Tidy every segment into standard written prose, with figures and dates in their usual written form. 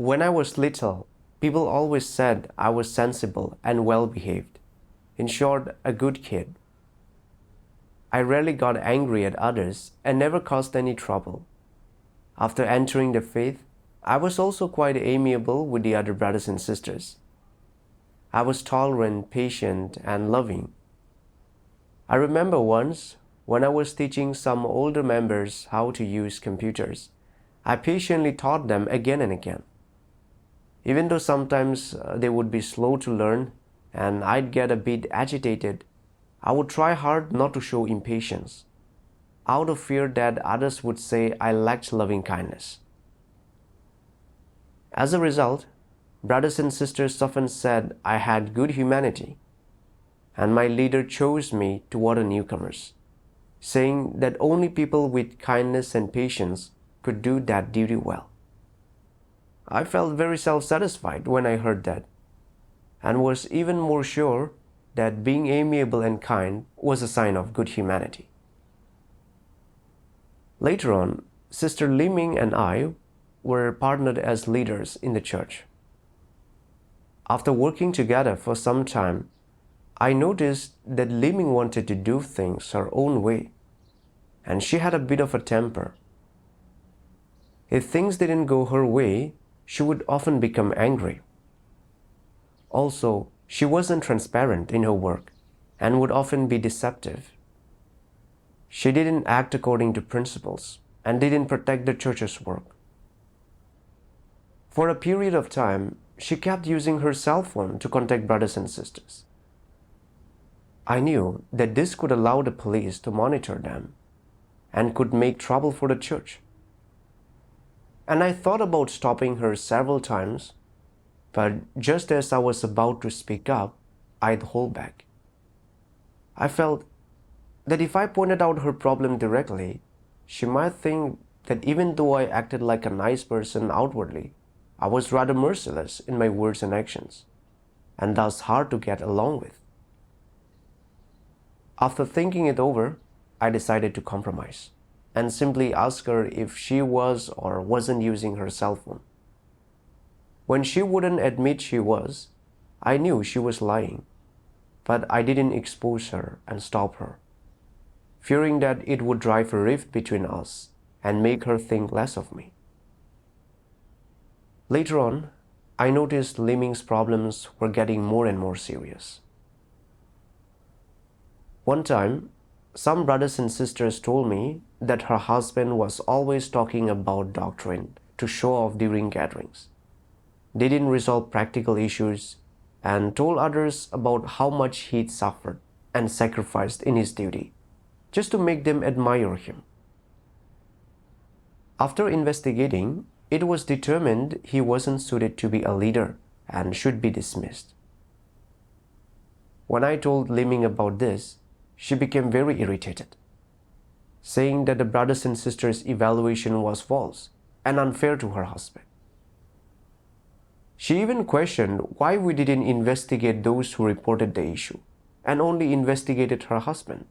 When I was little, people always said I was sensible and well behaved. In short, a good kid. I rarely got angry at others and never caused any trouble. After entering the faith, I was also quite amiable with the other brothers and sisters. I was tolerant, patient, and loving. I remember once when I was teaching some older members how to use computers, I patiently taught them again and again. Even though sometimes they would be slow to learn and I'd get a bit agitated, I would try hard not to show impatience, out of fear that others would say I lacked loving kindness. As a result, brothers and sisters often said I had good humanity, and my leader chose me to water newcomers, saying that only people with kindness and patience could do that duty well. I felt very self-satisfied when I heard that, and was even more sure that being amiable and kind was a sign of good humanity. Later on, Sister Liming and I were partnered as leaders in the church. After working together for some time, I noticed that Liming wanted to do things her own way, and she had a bit of a temper. If things didn't go her way, she would often become angry. Also, she wasn't transparent in her work and would often be deceptive. She didn't act according to principles and didn't protect the church's work. For a period of time, she kept using her cell phone to contact brothers and sisters. I knew that this could allow the police to monitor them and could make trouble for the church. And I thought about stopping her several times, but just as I was about to speak up, I'd hold back. I felt that if I pointed out her problem directly, she might think that even though I acted like a nice person outwardly, I was rather merciless in my words and actions, and thus hard to get along with. After thinking it over, I decided to compromise and simply ask her if she was or wasn't using her cell phone. When she wouldn't admit she was, I knew she was lying, but I didn't expose her and stop her, fearing that it would drive a rift between us and make her think less of me. Later on, I noticed Liming's problems were getting more and more serious. One time, some brothers and sisters told me that her husband was always talking about doctrine to show off during gatherings. They didn't resolve practical issues and told others about how much he'd suffered and sacrificed in his duty, just to make them admire him. After investigating, it was determined he wasn't suited to be a leader and should be dismissed. When I told Liming about this, she became very irritated, saying that the brothers and sisters' evaluation was false and unfair to her husband. She even questioned why we didn't investigate those who reported the issue and only investigated her husband.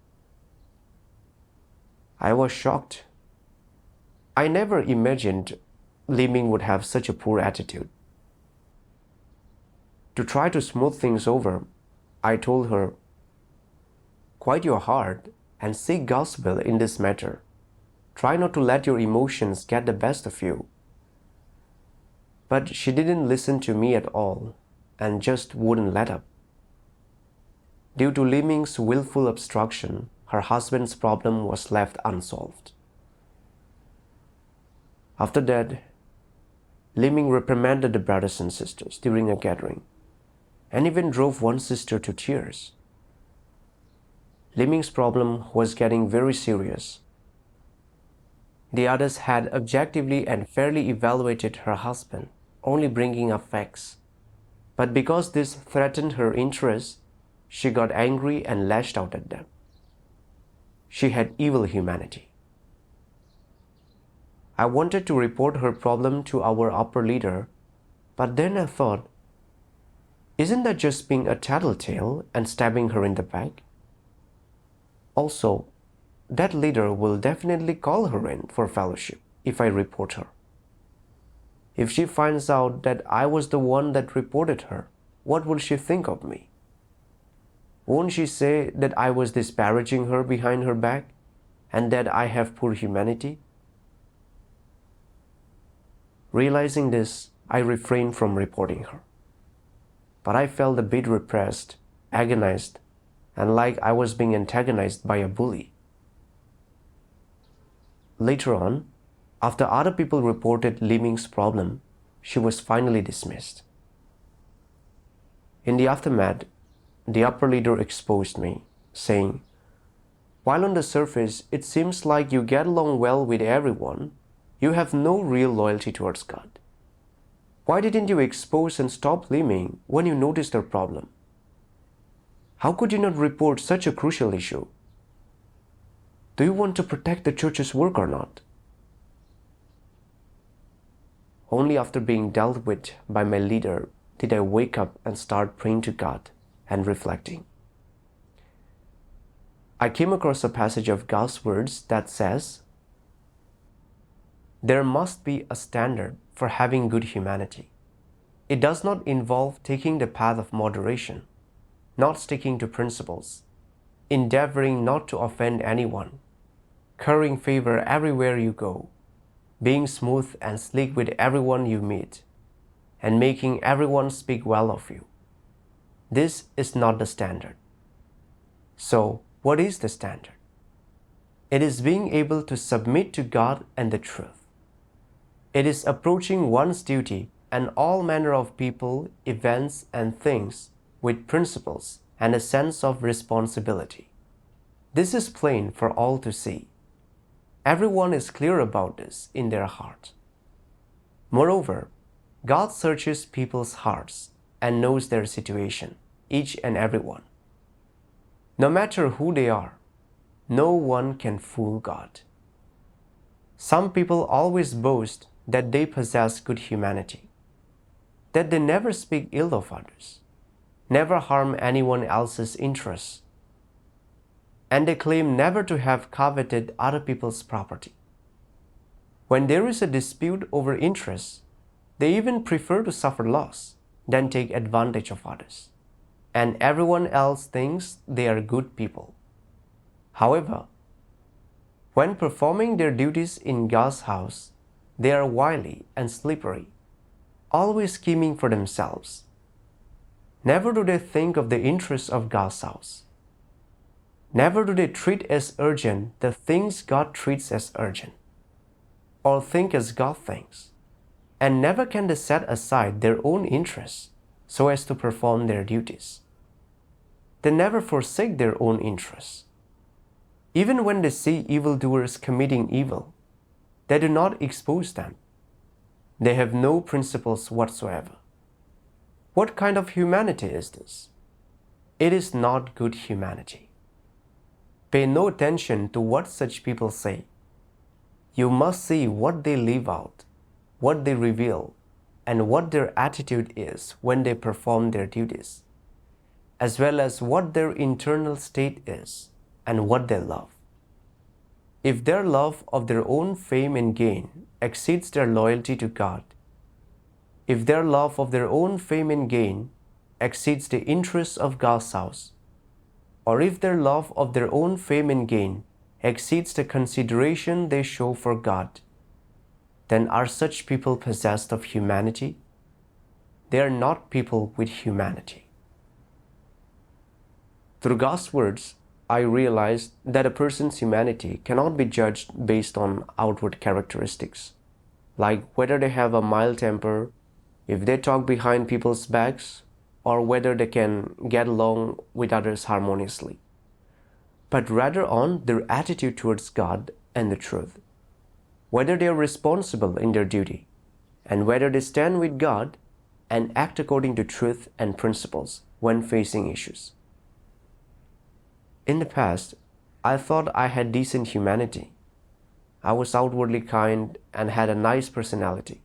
I was shocked. I never imagined Liming would have such a poor attitude. To try to smooth things over, I told her, "Quiet your heart and seek God's will in this matter. Try not to let your emotions get the best of you." But she didn't listen to me at all and just wouldn't let up. Due to Liming's willful obstruction, her husband's problem was left unsolved. After that, Liming reprimanded the brothers and sisters during a gathering and even drove one sister to tears. Liming's problem was getting very serious. The others had objectively and fairly evaluated her husband, only bringing up facts. But because this threatened her interests, she got angry and lashed out at them. She had evil humanity. I wanted to report her problem to our upper leader, but then I thought, isn't that just being a tattletale and stabbing her in the back? Also, that leader will definitely call her in for fellowship if I report her. If she finds out that I was the one that reported her, what will she think of me? Won't she say that I was disparaging her behind her back and that I have poor humanity? Realizing this, I refrained from reporting her. But I felt a bit repressed, agonized, and like I was being antagonized by a bully. Later on, after other people reported Li Ming's problem, she was finally dismissed. In the aftermath, the upper leader exposed me, saying, "While on the surface it seems like you get along well with everyone, you have no real loyalty towards God. Why didn't you expose and stop Li Ming when you noticed her problem? How could you not report such a crucial issue? Do you want to protect the church's work or not?" Only after being dealt with by my leader did I wake up and start praying to God and reflecting. I came across a passage of God's words that says, "There must be a standard for having good humanity. It does not involve taking the path of moderation, not sticking to principles, endeavoring not to offend anyone, currying favor everywhere you go, being smooth and slick with everyone you meet, and making everyone speak well of you. This is not the standard." So, what is the standard? It is being able to submit to God and the truth. It is approaching one's duty and all manner of people, events, and things with principles and a sense of responsibility. This is plain for all to see. Everyone is clear about this in their heart. Moreover, God searches people's hearts and knows their situation, each and every one. No matter who they are, no one can fool God. Some people always boast that they possess good humanity, that they never speak ill of others, never harm anyone else's interests, and they claim never to have coveted other people's property. When there is a dispute over interests, they even prefer to suffer loss than take advantage of others, and everyone else thinks they are good people. However, when performing their duties in God's house, they are wily and slippery, always scheming for themselves. Never do they think of the interests of God's house. Never do they treat as urgent the things God treats as urgent, or think as God thinks, and never can they set aside their own interests so as to perform their duties. They never forsake their own interests. Even when they see evildoers committing evil, they do not expose them. They have no principles whatsoever. What kind of humanity is this? It is not good humanity. Pay no attention to what such people say. You must see what they live out, what they reveal, and what their attitude is when they perform their duties, as well as what their internal state is and what they love. If their love of their own fame and gain exceeds their loyalty to God, if their love of their own fame and gain exceeds the interests of God's house, or if their love of their own fame and gain exceeds the consideration they show for God, then are such people possessed of humanity? They are not people with humanity. Through God's words, I realized that a person's humanity cannot be judged based on outward characteristics, like whether they have a mild temper, if they talk behind people's backs, or whether they can get along with others harmoniously, but rather on their attitude towards God and the truth, whether they are responsible in their duty, and whether they stand with God and act according to truth and principles when facing issues. In the past, I thought I had decent humanity. I was outwardly kind and had a nice personality.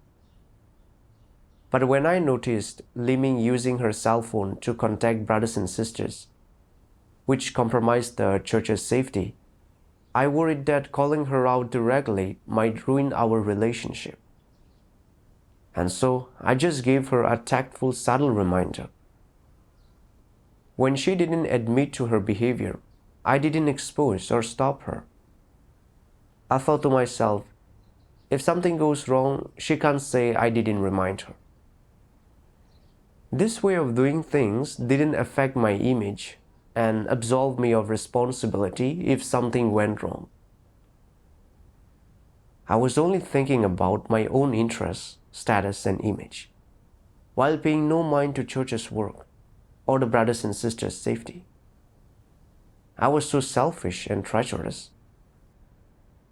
But when I noticed Li Ming using her cell phone to contact brothers and sisters, which compromised the church's safety, I worried that calling her out directly might ruin our relationship. And so I just gave her a tactful, subtle reminder. When she didn't admit to her behavior, I didn't expose or stop her. I thought to myself, if something goes wrong, she can't say I didn't remind her. This way of doing things didn't affect my image and absolve me of responsibility if something went wrong. I was only thinking about my own interests, status, and image, while paying no mind to church's work or the brothers and sisters' safety. I was so selfish and treacherous.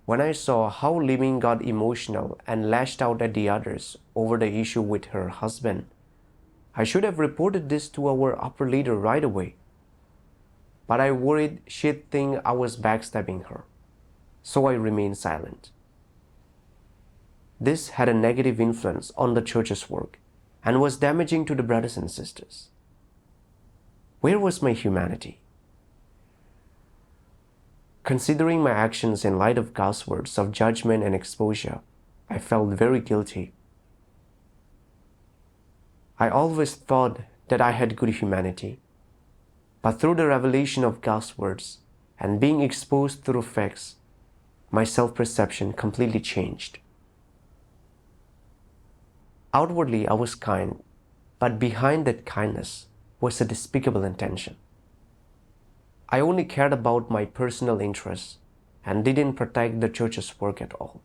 When I saw how Living got emotional and lashed out at the others over the issue with her husband, I should have reported this to our upper leader right away. But I worried she'd think I was backstabbing her, so I remained silent. This had a negative influence on the church's work and was damaging to the brothers and sisters. Where was my humanity? Considering my actions in light of God's words of judgment and exposure, I felt very guilty. I always thought that I had good humanity, but through the revelation of God's words and being exposed through facts, my self-perception completely changed. Outwardly, I was kind, but behind that kindness was a despicable intention. I only cared about my personal interests and didn't protect the church's work at all.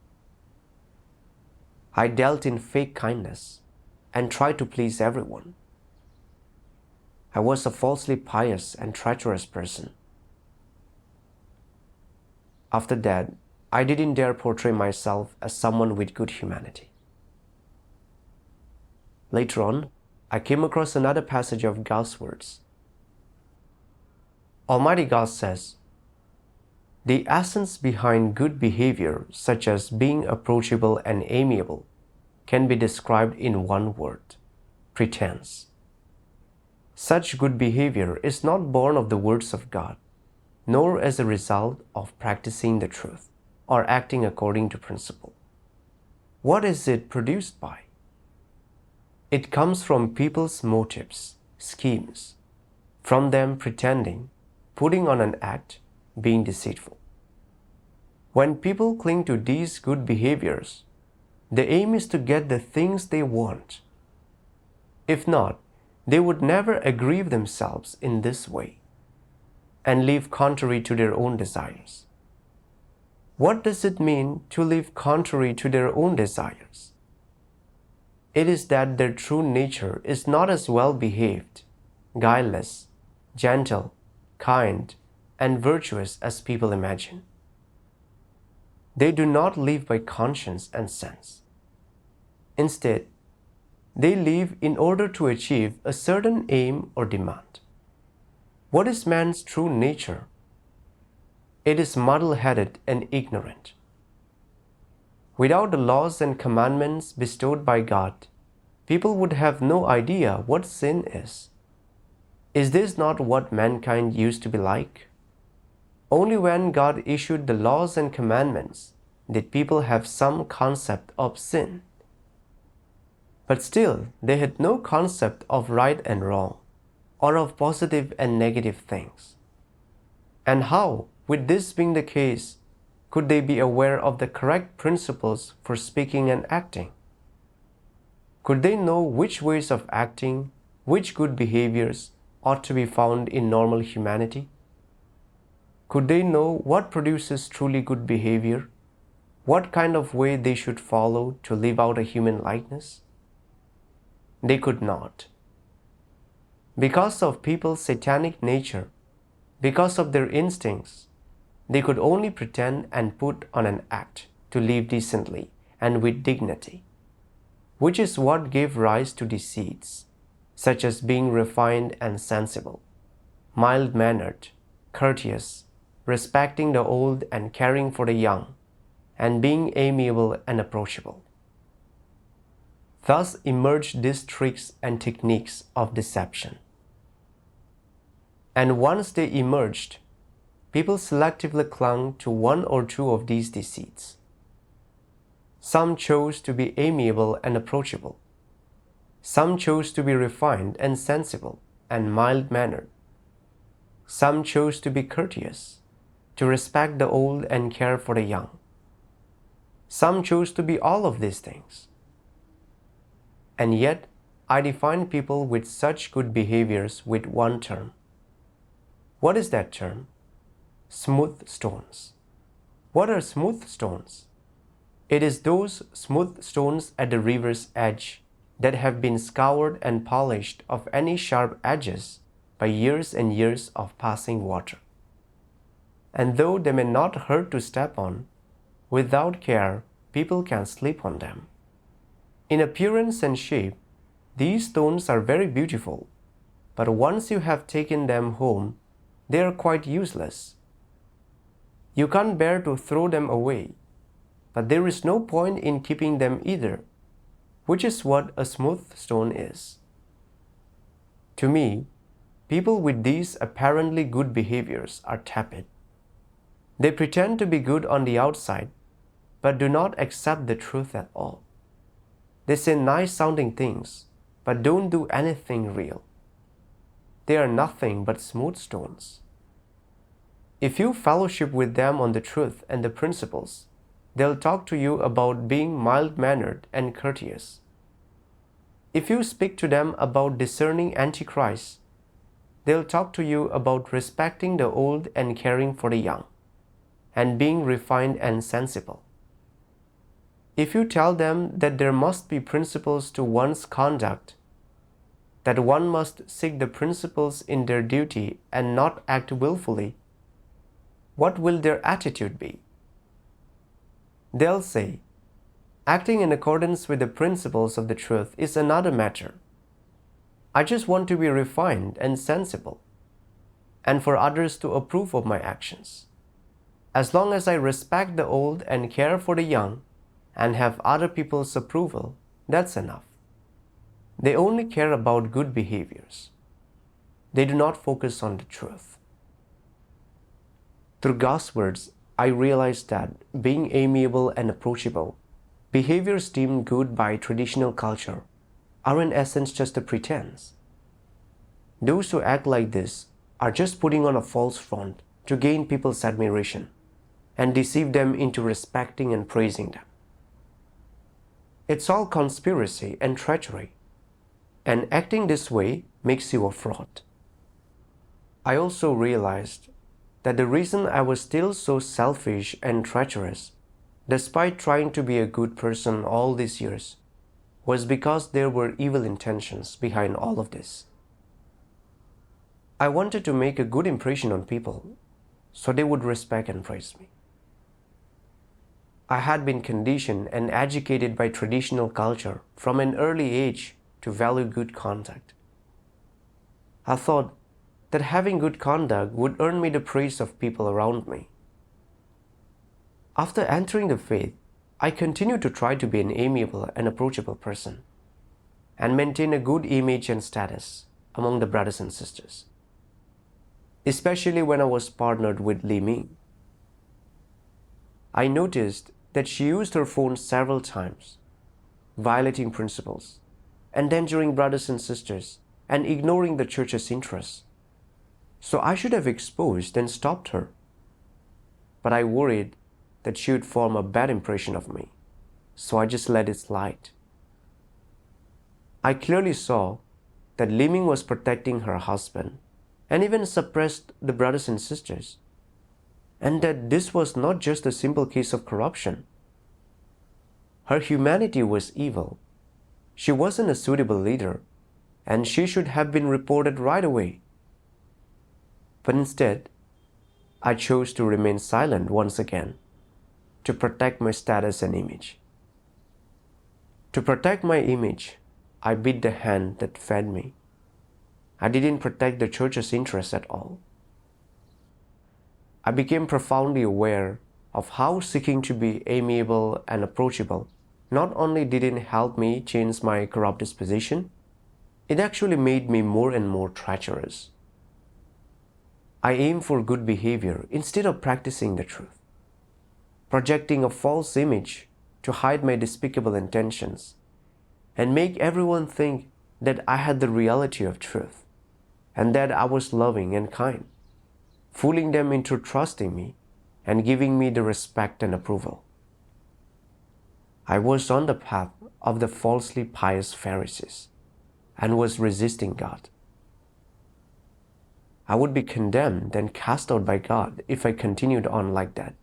I dealt in fake kindness and tried to please everyone. I was a falsely pious and treacherous person. After that, I didn't dare portray myself as someone with good humanity. Later on, I came across another passage of God's words. Almighty God says, "The essence behind good behavior, such as being approachable and amiable, can be described in one word: pretense. Such good behavior is not born of the words of God, nor as a result of practicing the truth or acting according to principle. What is it produced by? It comes from people's motives, schemes, from them pretending, putting on an act, being deceitful. When people cling to these good behaviors, the aim is to get the things they want. If not, they would never aggrieve themselves in this way and live contrary to their own desires." What does it mean to live contrary to their own desires? It is that their true nature is not as well behaved, guileless, gentle, kind, and virtuous as people imagine. They do not live by conscience and sense. Instead, they live in order to achieve a certain aim or demand. What is man's true nature? It is muddle-headed and ignorant. Without the laws and commandments bestowed by God, people would have no idea what sin is. Is this not what mankind used to be like? Only when God issued the laws and commandments did people have some concept of sin. But still, they had no concept of right and wrong, or of positive and negative things. And how, with this being the case, could they be aware of the correct principles for speaking and acting? Could they know which ways of acting, which good behaviors ought to be found in normal humanity? Could they know what produces truly good behavior, what kind of way they should follow to live out a human likeness? They could not. Because of people's satanic nature, because of their instincts, they could only pretend and put on an act to live decently and with dignity, which is what gave rise to deceits, such as being refined and sensible, mild-mannered, courteous, respecting the old and caring for the young, and being amiable and approachable. Thus emerged these tricks and techniques of deception. And once they emerged, people selectively clung to one or two of these deceits. Some chose to be amiable and approachable, Some chose to be refined and sensible and mild-mannered. Some chose to be courteous, to respect the old and care for the young. Some chose to be all of these things. And yet, I define people with such good behaviors with one term. What is that term? Smooth stones. What are smooth stones? It is those smooth stones at the river's edge that have been scoured and polished of any sharp edges by years and years of passing water. And though they may not hurt to step on, without care, people can sleep on them. In appearance and shape, these stones are very beautiful, but once you have taken them home, they are quite useless. You can't bear to throw them away, but there is no point in keeping them either, which is what a smooth stone is. To me, people with these apparently good behaviors are tepid. They pretend to be good on the outside, but do not accept the truth at all. They say nice-sounding things, but don't do anything real. They are nothing but smooth stones. If you fellowship with them on the truth and the principles, they'll talk to you about being mild-mannered and courteous. If you speak to them about discerning Antichrist, they'll talk to you about respecting the old and caring for the young, and being refined and sensible. If you tell them that there must be principles to one's conduct, that one must seek the principles in their duty and not act willfully, what will their attitude be? They'll say, acting in accordance with the principles of the truth is another matter. I just want to be refined and sensible, and for others to approve of my actions. As long as I respect the old and care for the young, and have other people's approval, that's enough. They only care about good behaviors. They do not focus on the truth. Through God's words, I realized that being amiable and approachable, behaviors deemed good by traditional culture, are in essence just a pretense. Those who act like this are just putting on a false front to gain people's admiration and deceive them into respecting and praising them. It's all conspiracy and treachery, and acting this way makes you a fraud. I also realized that the reason I was still so selfish and treacherous, despite trying to be a good person all these years, was because there were evil intentions behind all of this. I wanted to make a good impression on people, so they would respect and praise me. I had been conditioned and educated by traditional culture from an early age to value good conduct. I thought that having good conduct would earn me the praise of people around me. After entering the faith, I continued to try to be an amiable and approachable person and maintain a good image and status among the brothers and sisters, especially when I was partnered with Li Ming. I noticed that she used her phone several times, violating principles, endangering brothers and sisters, and ignoring the church's interests. So I should have exposed and stopped her. But I worried that she would form a bad impression of me, so I just let it slide. I clearly saw that Li Ming was protecting her husband and even suppressed the brothers and sisters, and that this was not just a simple case of corruption. Her humanity was evil. She wasn't a suitable leader, and she should have been reported right away. But instead, I chose to remain silent once again, to protect my status and image. To protect my image, I bit the hand that fed me. I didn't protect the church's interests at all. I became profoundly aware of how seeking to be amiable and approachable not only didn't help me change my corrupt disposition, it actually made me more and more treacherous. I aim for good behavior instead of practicing the truth, projecting a false image to hide my despicable intentions and make everyone think that I had the reality of truth, and that I was loving and kind, fooling them into trusting me and giving me the respect and approval. I was on the path of the falsely pious Pharisees and was resisting God. I would be condemned and cast out by God if I continued on like that.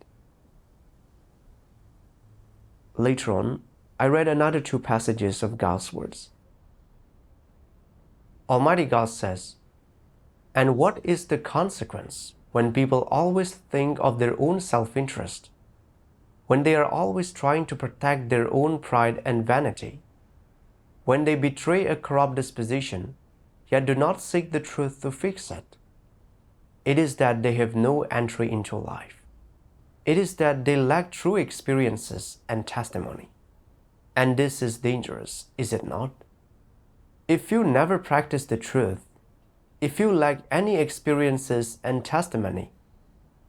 Later on, I read another two passages of God's words. Almighty God says, "And what is the consequence when people always think of their own self-interest, when they are always trying to protect their own pride and vanity, when they betray a corrupt disposition, yet do not seek the truth to fix it? It is that they have no entry into life. It is that they lack true experiences and testimony. And this is dangerous, is it not? If you never practice the truth, if you lack any experiences and testimony,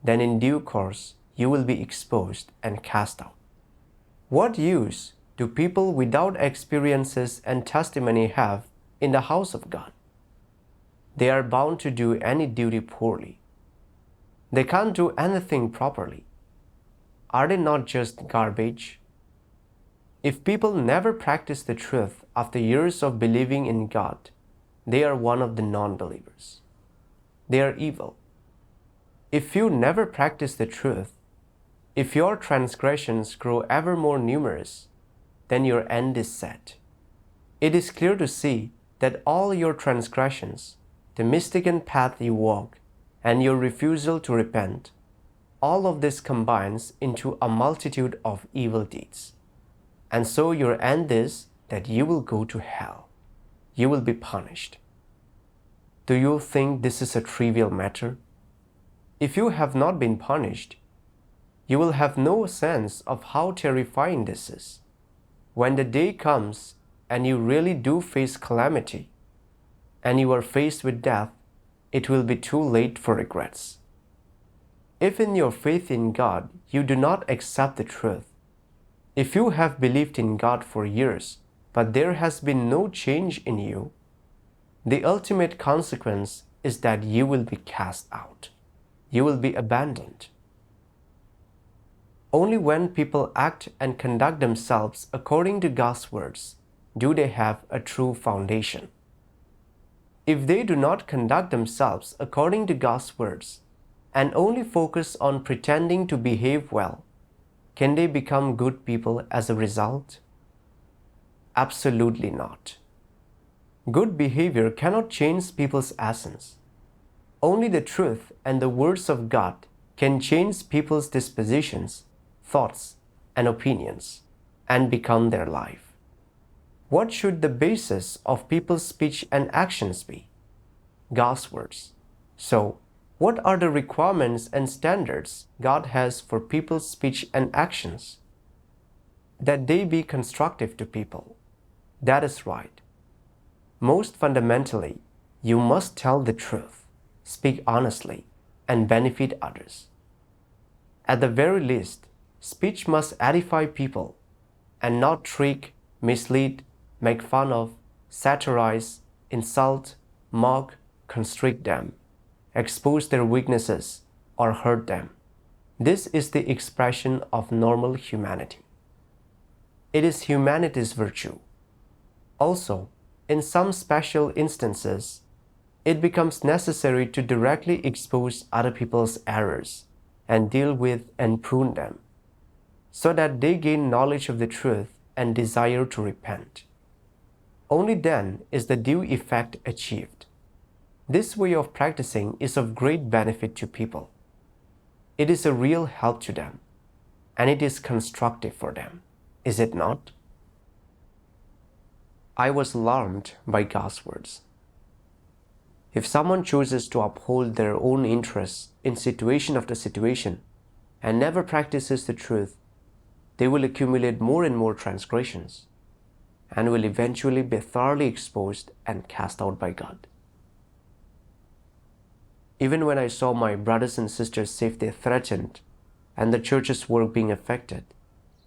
then in due course you will be exposed and cast out. What use do people without experiences and testimony have in the house of God? They are bound to do any duty poorly. They can't do anything properly. Are they not just garbage? If people never practice the truth after years of believing in God, they are one of the non-believers. They are evil. If you never practice the truth, if your transgressions grow ever more numerous, then your end is set. It is clear to see that all your transgressions, the mistaken path you walk, and your refusal to repent, all of this combines into a multitude of evil deeds. And so your end is that you will go to hell. You will be punished. Do you think this is a trivial matter? If you have not been punished, you will have no sense of how terrifying this is. When the day comes and you really do face calamity, and you are faced with death, it will be too late for regrets. If in your faith in God you do not accept the truth, if you have believed in God for years, but there has been no change in you, the ultimate consequence is that you will be cast out. You will be abandoned. Only when people act and conduct themselves according to God's words do they have a true foundation. If they do not conduct themselves according to God's words and only focus on pretending to behave well, can they become good people as a result? Absolutely not. Good behavior cannot change people's essence. Only the truth and the words of God can change people's dispositions, thoughts, and opinions, and become their life. What should the basis of people's speech and actions be? God's words. So, what are the requirements and standards God has for people's speech and actions? That they be constructive to people. That is right. Most fundamentally, you must tell the truth, speak honestly, and benefit others. At the very least, speech must edify people and not trick, mislead, make fun of, satirize, insult, mock, constrict them, expose their weaknesses, or hurt them. This is the expression of normal humanity. It is humanity's virtue. Also, in some special instances, it becomes necessary to directly expose other people's errors and deal with and prune them, so that they gain knowledge of the truth and desire to repent. Only then is the due effect achieved. This way of practicing is of great benefit to people. It is a real help to them, and it is constructive for them, is it not? I was alarmed by God's words. If someone chooses to uphold their own interests in situation after situation and never practices the truth, they will accumulate more and more transgressions and will eventually be thoroughly exposed and cast out by God. Even when I saw my brothers and sisters' safety threatened and the church's work being affected,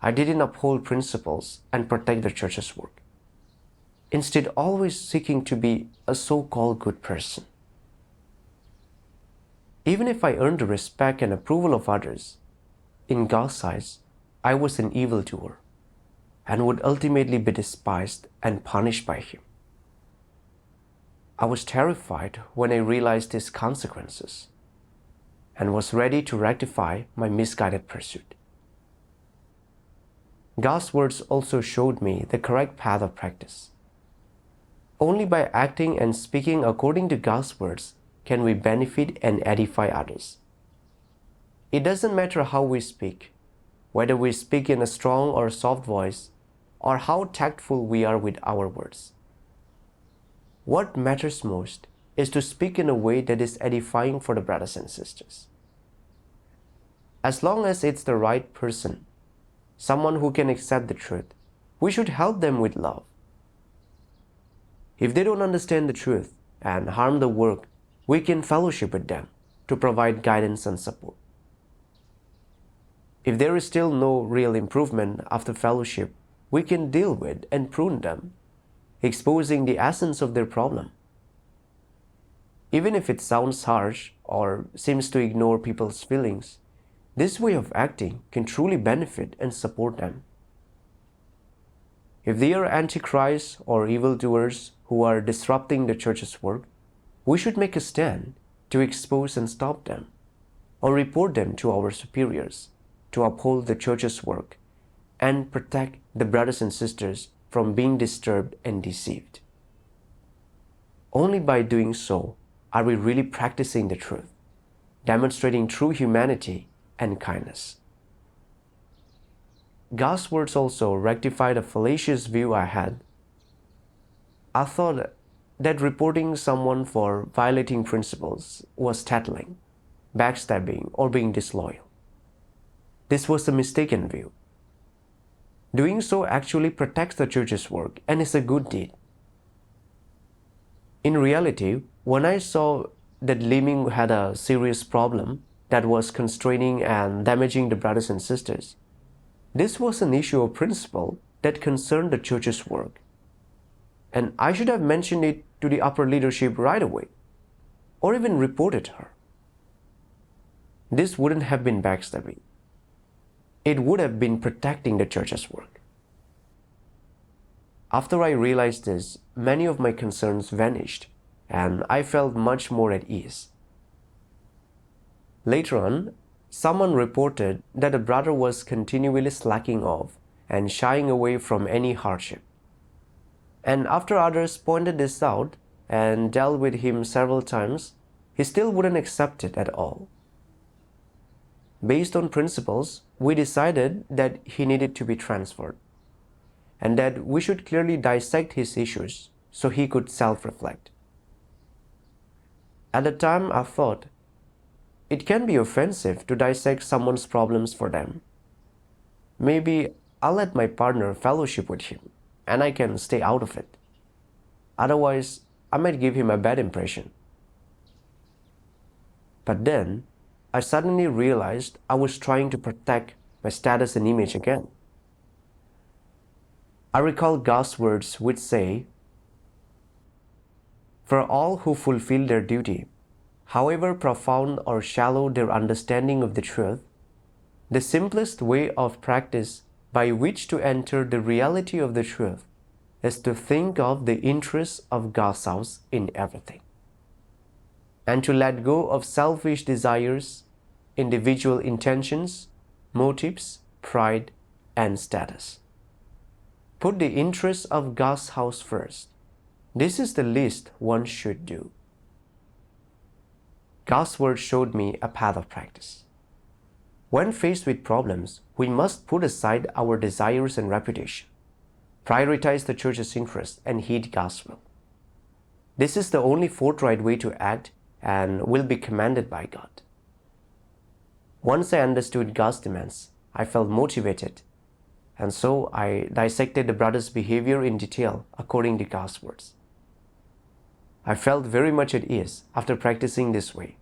I didn't uphold principles and protect the church's work. instead always seeking to be a so-called good person. Even if I earned the respect and approval of others, in God's eyes, I was an evildoer and would ultimately be despised and punished by Him. I was terrified when I realized His consequences and was ready to rectify my misguided pursuit. God's words also showed me the correct path of practice. Only by acting and speaking according to God's words can we benefit and edify others. It doesn't matter how we speak, whether we speak in a strong or soft voice, or how tactful we are with our words. What matters most is to speak in a way that is edifying for the brothers and sisters. As long as it's the right person, someone who can accept the truth, we should help them with love. If they don't understand the truth and harm the work, we can fellowship with them to provide guidance and support. If there is still no real improvement after fellowship, we can deal with and prune them, exposing the essence of their problem. Even if it sounds harsh or seems to ignore people's feelings, this way of acting can truly benefit and support them. If they are antichrists or evildoers who are disrupting the church's work, we should make a stand to expose and stop them, or report them to our superiors to uphold the church's work and protect the brothers and sisters from being disturbed and deceived. Only by doing so are we really practicing the truth, demonstrating true humanity and kindness. God's words also rectified a fallacious view I had. I thought that reporting someone for violating principles was tattling, backstabbing, or being disloyal. This was a mistaken view. Doing so actually protects the church's work and is a good deed. In reality, when I saw that Liming had a serious problem that was constraining and damaging the brothers and sisters, this was an issue of principle that concerned the church's work. And I should have mentioned it to the upper leadership right away, or even reported her. This wouldn't have been backstabbing. It would have been protecting the church's work. After I realized this, many of my concerns vanished, and I felt much more at ease. Later on, someone reported that a brother was continually slacking off and shying away from any hardship. And after others pointed this out and dealt with him several times, he still wouldn't accept it at all. Based on principles, we decided that he needed to be transferred, and that we should clearly dissect his issues so he could self-reflect. At the time, I thought, it can be offensive to dissect someone's problems for them. Maybe I'll let my partner fellowship with him, and I can stay out of it. Otherwise, I might give him a bad impression. But then, I suddenly realized I was trying to protect my status and image again. I recall God's words which say, "For all who fulfill their duty, however profound or shallow their understanding of the truth, the simplest way of practice by which to enter the reality of the truth is to think of the interests of God's house in everything, and to let go of selfish desires, individual intentions, motives, pride, and status. Put the interests of God's house first. This is the least one should do." God's word showed me a path of practice. When faced with problems, we must put aside our desires and reputation, prioritize the church's interest, and heed God's will. This is the only forthright way to act and will be commanded by God. Once I understood God's demands, I felt motivated, and so I dissected the brother's behavior in detail according to God's words. I felt very much at ease after practicing this way.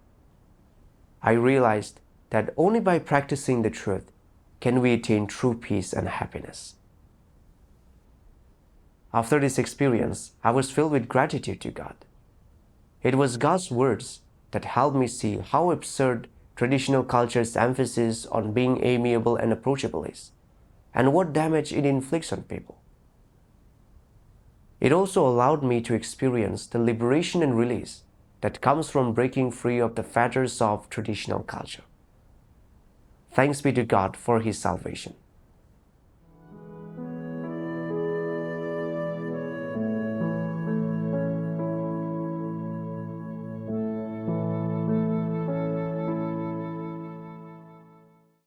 I realized that only by practicing the truth can we attain true peace and happiness. After this experience, I was filled with gratitude to God. It was God's words that helped me see how absurd traditional culture's emphasis on being amiable and approachable is, and what damage it inflicts on people. It also allowed me to experience the liberation and release that comes from breaking free of the fetters of traditional culture. Thanks be to God for His salvation.